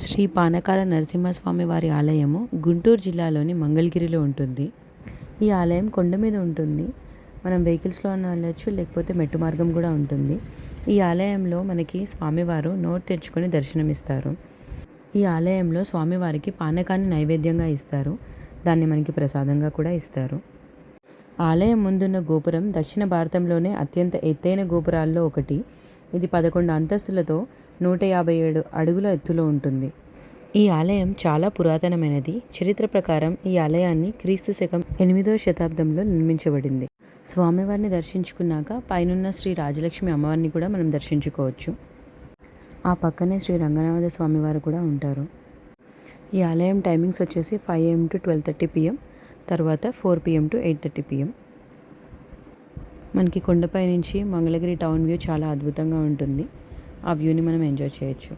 శ్రీ పానకాల నరసింహస్వామి వారి ఆలయము గుంటూరు జిల్లాలోని మంగళగిరిలో ఉంటుంది. ఈ ఆలయం కొండ మీద ఉంటుంది. మనం వెహికల్స్లో అన్నా వెళ్ళొచ్చు, లేకపోతే మెట్టు మార్గం కూడా ఉంటుంది. ఈ ఆలయంలో మనకి స్వామివారు నోరు తెరుచుకొని దర్శనమిస్తారు. ఈ ఆలయంలో స్వామివారికి పానకాన్ని నైవేద్యంగా ఇస్తారు. దాన్ని మనకి ప్రసాదంగా కూడా ఇస్తారు. ఆలయం ముందున్న గోపురం దక్షిణ భారతంలోనే అత్యంత ఎత్తైన గోపురాల్లో ఒకటి. ఇది 11 అంతస్తులతో 157 అడుగుల ఎత్తులో ఉంటుంది. ఈ ఆలయం చాలా పురాతనమైనది. చరిత్ర ప్రకారం ఈ ఆలయాన్ని క్రీస్తు శకం 8వ శతాబ్దంలో నిర్మించబడింది. స్వామివారిని దర్శించుకున్నాక పైనున్న శ్రీ రాజలక్ష్మి అమ్మవారిని కూడా మనం దర్శించుకోవచ్చు. ఆ పక్కనే శ్రీ రంగనాథ స్వామివారు కూడా ఉంటారు. ఈ ఆలయం టైమింగ్స్ వచ్చేసి 5 AM to 12:30 PM, తర్వాత 4 PM to 8:30 PM. మనకి కొండపై నుంచి మంగళగిరి టౌన్ వ్యూ చాలా అద్భుతంగా ఉంటుంది. ఆ వ్యూని మనం ఎంజాయ్ చేయొచ్చు.